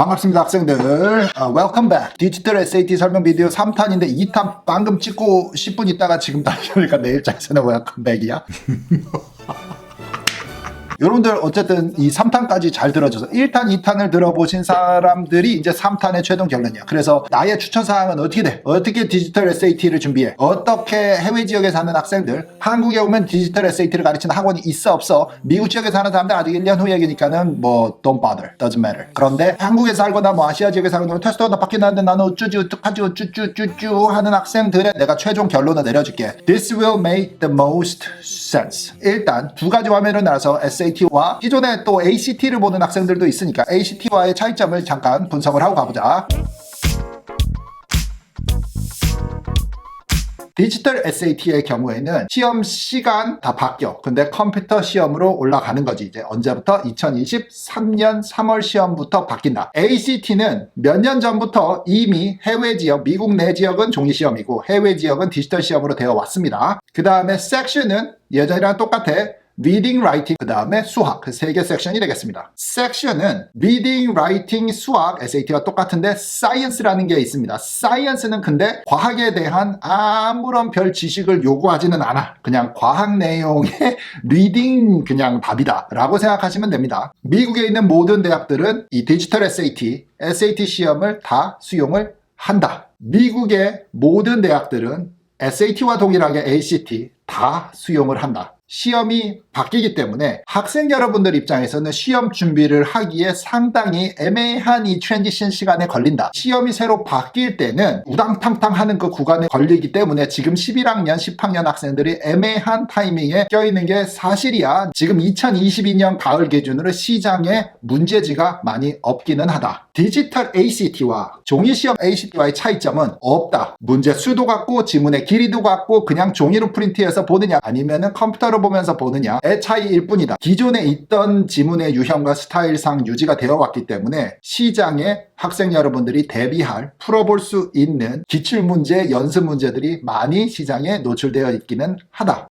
반갑습니다 학생들. Welcome back. 디지털 SAT 설명 비디오 3탄인데 2탄 방금 찍고 10분 있다가 지금 다니니까 내 입장에서는 Welcome back이야. 여러분들 어쨌든 이 3탄까지 잘 들어줘서 1탄, 2탄을 들어보신 사람들이 이제 3탄의 최종 결론이야. 그래서 나의 추천사항은 어떻게 돼? 어떻게 디지털 SAT를 준비해? 어떻게 해외 지역에 사는 학생들, 한국에 오면 디지털 SAT를 가르치는 학원이 있어 없어? 미국 지역에 사는 사람들 아직 1년 후 얘기니까는 뭐 don't bother, doesn't matter. 그런데 한국에 살거나 뭐 아시아 지역에 살거나 테스트가 바뀌었는데 나는 어쩌지 어떡하지 어쭈쭈쭈쭈 하는 학생들의 내가 최종 결론을 내려줄게. This will make the most sense. 일단 두 가지 화면을 나눠서 SAT와 기존에 또 ACT를 보는 학생들도 있으니까 ACT와의 차이점을 잠깐 분석을 하고 가보자. 디지털 SAT의 경우에는 시험 시간 다 바뀌어. 근데 컴퓨터 시험으로 올라가는 거지. 이제 언제부터? 2023년 3월 시험부터 바뀐다. ACT는 몇 년 전부터 이미 해외 지역, 미국 내 지역은 종이 시험이고 해외 지역은 디지털 시험으로 되어 왔습니다. 그 다음에 섹션은 예전이랑 똑같아. Reading, Writing, 그 다음에 수학, 그 세 개 섹션이 되겠습니다. 섹션은 Reading, Writing, 수학, SAT와 똑같은데 Science라는 게 있습니다. Science는 근데 과학에 대한 아무런 별 지식을 요구하지는 않아. 그냥 과학 내용의 Reading 그냥 답이다 라고 생각하시면 됩니다. 미국에 있는 모든 대학들은 이 디지털 SAT 시험을 다 수용을 한다. 미국의 모든 대학들은 SAT와 동일하게 ACT 다 수용을 한다. 시험이 바뀌기 때문에 학생 여러분들 입장에서는 시험 준비를 하기에 상당히 애매한 이 트랜지션 시간에 걸린다. 시험이 새로 바뀔 때는 우당탕탕 하는 그 구간에 걸리기 때문에 지금 11학년, 10학년 학생들이 애매한 타이밍에 껴있는 게 사실이야. 지금 2022년 가을 기준으로 시장에 문제지가 많이 없기는 하다. 디지털 ACT와 종이시험 ACT와의 차이점은 없다. 문제 수도 같고 지문의 길이도 같고 그냥 종이로 프린트해서 보느냐 아니면은 컴퓨터로 보면서 보느냐의 차이일 뿐이다. 기존에 있던 지문의 유형과 스타일상 유지가 되어 왔기 때문에 시장에 학생 여러분들이 대비할 풀어볼 수 있는 기출문제, 연습 문제들이 많이 시장에 노출되어 있기는 하다.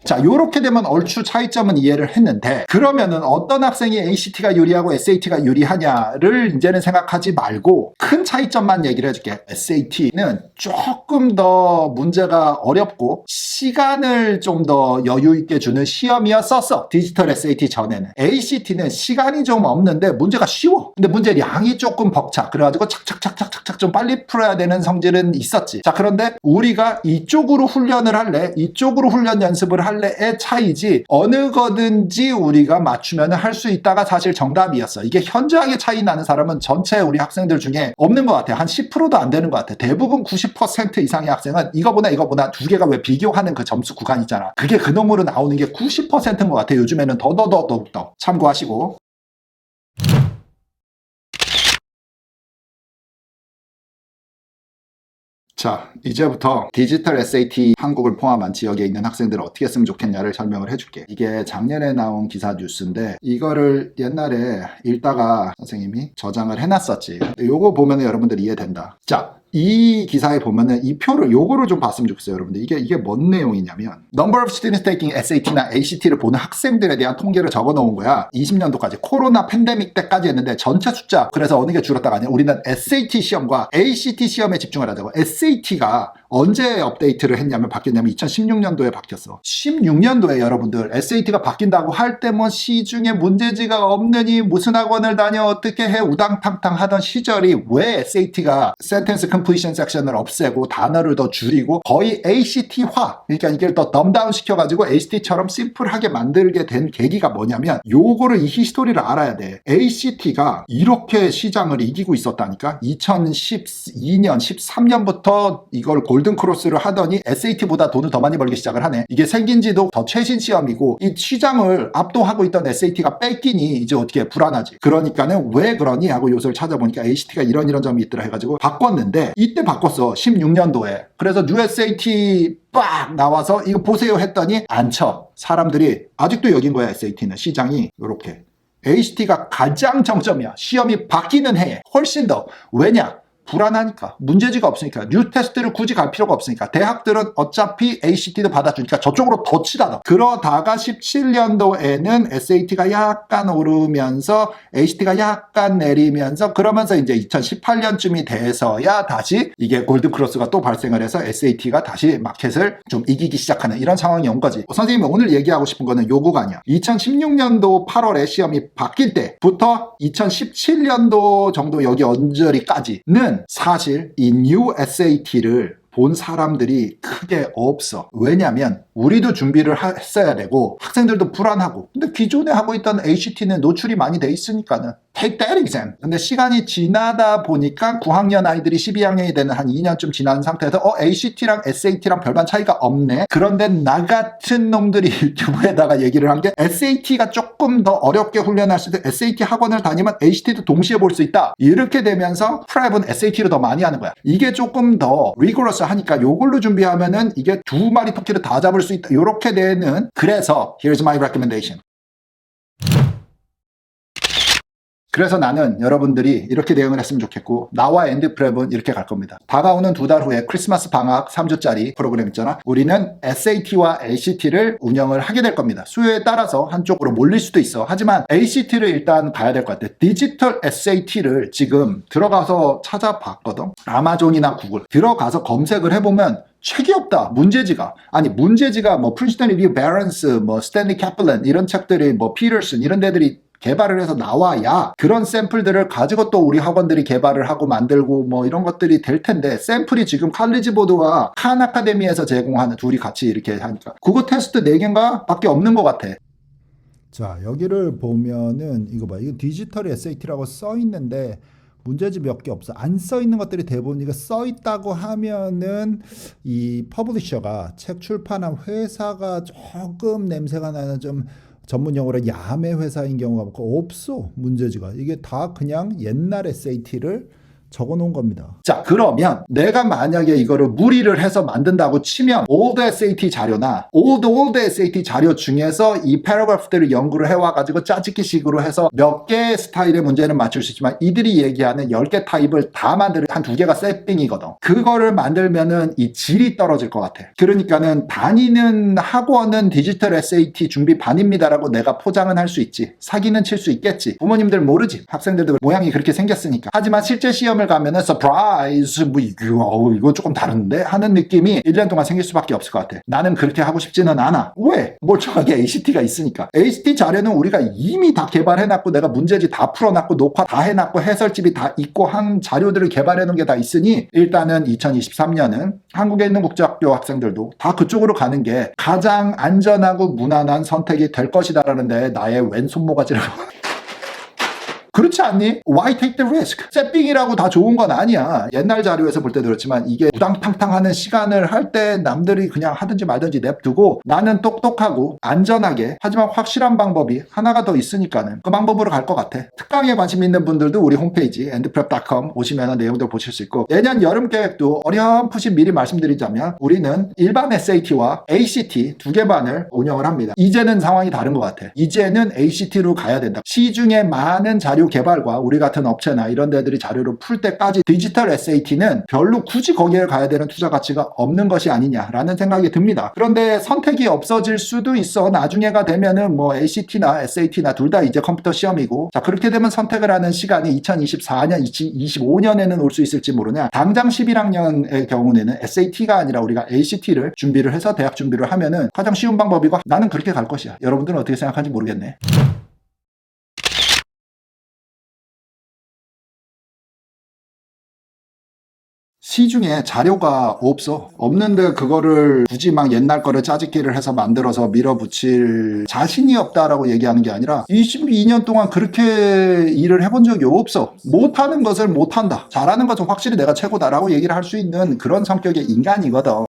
자, 요렇게 되면 얼추 차이점은 이해를 했는데 그러면은 어떤 학생이 ACT가 유리하고 SAT가 유리하냐를 이제는 생각하지 말고 큰 차이점만 얘기를 해줄게. SAT는 조금 더 문제가 어렵고 시간을 좀 더 여유 있게 주는 시험이었었어. 디지털 SAT 전에는. ACT는 시간이 좀 없는데 문제가 쉬워. 근데 문제량이 조금 벅차. 그래가지고 착착착착착착 좀 빨리 풀어야 되는 성질은 있었지. 자, 그런데 우리가 이쪽으로 훈련을 할래? 이쪽으로 훈련 연습을 할래의 차이지 어느 거든지 우리가 맞추면 할 수 있다가 사실 정답이었어. 이게 현저하게 차이 나는 사람은 전체 우리 학생들 중에 없는 것 같아. 한 10%도 안 되는 것 같아. 대부분 90% 이상의 학생은 이거보다 두 개가 왜 비교하는 그 점수 구간 있잖아. 그게 그 놈으로 나오는 게 90%인 것 같아. 요즘에는 더욱더 참고하시고. 자, 이제부터 디지털 SAT 한국을 포함한 지역에 있는 학생들은 어떻게 했으면 좋겠냐를 설명을 해줄게. 이게 작년에 나온 기사 뉴스인데 이거를 옛날에 읽다가 선생님이 저장을 해놨었지. 요거 보면 여러분들 이해된다. 자, 이 기사에 보면은 이 표를 요거를 좀 봤으면 좋겠어요, 여러분들. 이게 뭔 내용이냐면 Number of students taking SAT나 ACT를 보는 학생들에 대한 통계를 적어 놓은 거야. 20년도까지 코로나 팬데믹 때까지 했는데 전체 숫자 그래서 어느 게 줄었다가 아니야. 우리는 SAT 시험과 ACT 시험에 집중을 하자고. SAT가 언제 업데이트를 했냐면 바뀌었냐면 2016년도에 바뀌었어. 16년도에 여러분들 SAT가 바뀐다고 할 때 뭐 시중에 문제지가 없느니 무슨 학원을 다녀 어떻게 해 우당탕탕 하던 시절이 왜 SAT가 센텐스 컴플리션 섹션을 없애고 단어를 더 줄이고 거의 ACT화, 그러니까 이걸 더 덤다운 시켜가지고 ACT처럼 심플하게 만들게 된 계기가 뭐냐면 요거를 이 히스토리를 알아야 돼. ACT가 이렇게 시장을 이기고 있었다니까. 2012년, 13년부터 이걸 골든 크로스를 하더니 SAT보다 돈을 더 많이 벌기 시작을 하네. 이게 생긴 지도 더 최신 시험이고 이 시장을 압도하고 있던 SAT가 뺏기니 이제 어떻게 불안하지. 그러니까는 왜 그러니 하고 요소를 찾아보니까 ACT가 이런 점이 있더라 해가지고 바꿨는데 이때 바꿨어. 16년도에. 그래서 뉴 SAT 빡 나와서 이거 보세요 했더니 안 쳐. 사람들이 아직도 여긴 거야. SAT는 시장이 이렇게. ACT가 가장 정점이야. 시험이 바뀌는 해에 훨씬 더. 왜냐? 불안하니까, 문제지가 없으니까, 뉴 테스트를 굳이 갈 필요가 없으니까, 대학들은 어차피 ACT도 받아주니까 저쪽으로 더 치닫아. 그러다가 17년도에는 SAT가 약간 오르면서 ACT가 약간 내리면서, 그러면서 이제 2018년쯤이 돼서야 다시 이게 골드크로스가 또 발생을 해서 SAT가 다시 마켓을 좀 이기기 시작하는 이런 상황이 온 거지. 선생님이 오늘 얘기하고 싶은 거는 요거가 아니야. 2016년도 8월에 시험이 바뀔 때부터 2017년도 정도 여기 언저리까지는 사실 이 뉴 SAT를 본 사람들이 크게 없어. 왜냐면 우리도 준비를 했어야 되고 학생들도 불안하고, 근데 기존에 하고 있던 ACT는 노출이 많이 돼 있으니까는 take that exam. 근데 시간이 지나다 보니까 9학년 아이들이 12학년이 되는 한 2년쯤 지난 상태에서 ACT랑 SAT랑 별반 차이가 없네. 그런데 나 같은 놈들이 유튜브에다가 얘기를 한 게 SAT가 조금 더 어렵게 훈련할 수 있고 SAT 학원을 다니면 ACT도 동시에 볼 수 있다. 이렇게 되면서 프랩은 SAT를 더 많이 하는 거야. 이게 조금 더 rigorous 하니까 요걸로 준비하면은 이게 두 마리 토끼를 다 잡을 수 있다. 이렇게 되는, 그래서 here's my recommendation. 그래서 나는 여러분들이 이렇게 대응을 했으면 좋겠고, 나와 엔드프랩은 이렇게 갈 겁니다. 다가오는 2달 후에 크리스마스 방학 3주짜리 프로그램 있잖아. 우리는 SAT와 ACT를 운영을 하게 될 겁니다. 수요에 따라서 한쪽으로 몰릴 수도 있어. 하지만 ACT를 일단 가야 될 것 같아. 디지털 SAT를 지금 들어가서 찾아봤거든. 아마존이나 구글 들어가서 검색을 해보면 책이 없다. 문제지가. 아니, 문제지가 뭐 프린스턴 리뷰 베런스, 뭐 스탠리 캐플런 이런 책들이, 뭐 피터슨 이런 데들이 개발을 해서 나와야 그런 샘플들을 가지고 또 우리 학원들이 개발을 하고 만들고 뭐 이런 것들이 될 텐데, 샘플이 지금 칼리지보드와 칸 아카데미에서 제공하는, 둘이 같이 이렇게 하니까 그거 테스트 4개인가 밖에 없는 것 같아. 자, 여기를 보면은 이거 봐. 이거 디지털 SAT라고 써 있는데 문제지 몇 개 없어. 안 써 있는 것들이 대부분, 이거 써 있다고 하면은 이 퍼블리셔가, 책 출판한 회사가 조금 냄새가 나는 좀 전문 용어로 야매 회사인 경우가 많고, 없어. 문제지가. 이게 다 그냥 옛날 SAT를 적어 놓은 겁니다. 자, 그러면 내가 만약에 이거를 무리를 해서 만든다고 치면 old SAT 자료나 old SAT 자료 중에서 이 패러그래프들을 연구를 해와가지고 짜집기식으로 해서 몇 개의 스타일의 문제는 맞출 수 있지만 이들이 얘기하는 10개 타입을 다 만들 한 2개가 세팅이거든. 그거를 만들면은 이 질이 떨어질 것 같아. 그러니까는 다니는 학원은 디지털 SAT 준비 반입니다라고 내가 포장은 할 수 있지. 사기는 칠 수 있겠지. 부모님들 모르지. 학생들도 모양이 그렇게 생겼으니까. 하지만 실제 시험을 가면은 서프라이즈, 뭐 이거 조금 다른데 하는 느낌이 1년 동안 생길 수밖에 없을 것 같아. 나는 그렇게 하고 싶지는 않아. 왜? 멀쩡하게 ACT가 있으니까. ACT 자료는 우리가 이미 다 개발해놨고, 내가 문제지 다 풀어놨고, 녹화 다 해놨고, 해설집이 다 있고, 한 자료들을 개발해놓은 게 다 있으니 일단은 2023년은 한국에 있는 국제학교 학생들도 다 그쪽으로 가는 게 가장 안전하고 무난한 선택이 될 것이다라는 데 나의 왼손모가지를 그렇지 않니? Why take the risk? 세핑이라고 다 좋은 건 아니야. 옛날 자료에서 볼 때도 그렇지만 이게 우당탕탕하는 시간을 할 때 남들이 그냥 하든지 말든지 냅두고, 나는 똑똑하고 안전하게 하지만 확실한 방법이 하나가 더 있으니까는 그 방법으로 갈 것 같아. 특강에 관심 있는 분들도 우리 홈페이지 endprep.com 오시면 내용들 보실 수 있고, 내년 여름 계획도 어렴풋이 미리 말씀드리자면 우리는 일반 SAT와 ACT 2개 반을 운영을 합니다. 이제는 상황이 다른 것 같아. 이제는 ACT로 가야 된다. 시중에 많은 자료 개발과 우리 같은 업체나 이런 데들이 자료를 풀 때까지 디지털 SAT는 별로 굳이 거기에 가야 되는 투자 가치가 없는 것이 아니냐라는 생각이 듭니다. 그런데 선택이 없어질 수도 있어. 나중에가 되면은 뭐 ACT나 SAT나 둘 다 이제 컴퓨터 시험이고, 자, 그렇게 되면 선택을 하는 시간이 2024년, 2025년에는 올 수 있을지 모르냐. 당장 11학년의 경우에는 SAT가 아니라 우리가 ACT를 준비를 해서 대학 준비를 하면은 가장 쉬운 방법이고, 나는 그렇게 갈 것이야. 여러분들은 어떻게 생각하는지 모르겠네. 시중에 자료가 없어. 없는데 그거를 굳이 막 옛날 거를 짜집기를 해서 만들어서 밀어붙일 자신이 없다라고 얘기하는 게 아니라 22년 동안 그렇게 일을 해본 적이 없어. 못하는 것을 못한다. 잘하는 것은 확실히 내가 최고다라고 얘기를 할 수 있는 그런 성격의 인간이거든.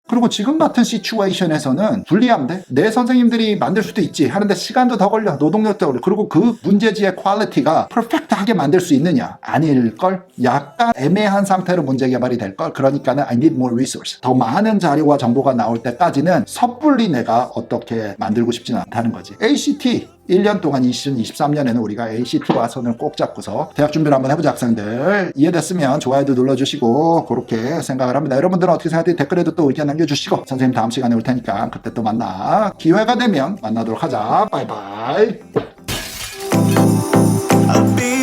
그리고 지금 같은 시츄에이션에서는 불리하면 돼. 내 선생님들이 만들 수도 있지. 하는데 시간도 더 걸려. 노동력도 걸려. 그리고 그 문제지의 퀄리티가 퍼펙트하게 만들 수 있느냐? 아닐걸? 약간 애매한 상태로 문제 개발이 될걸? 그러니까는 I need more resource. 더 많은 자료와 정보가 나올 때까지는 섣불리 내가 어떻게 만들고 싶지는 않다는 거지. ACT 1년 동안 2023년에는 우리가 ACT와 손을 꼭 잡고서 대학 준비를 한번 해보자. 학생들 이해됐으면 좋아요도 눌러주시고 그렇게 생각을 합니다. 여러분들은 어떻게 생각하는지 댓글에도 또 의견 남겨주시고 선생님 다음 시간에 올 테니까 그때 또 만나. 기회가 되면 만나도록 하자. 바이바이. I'll be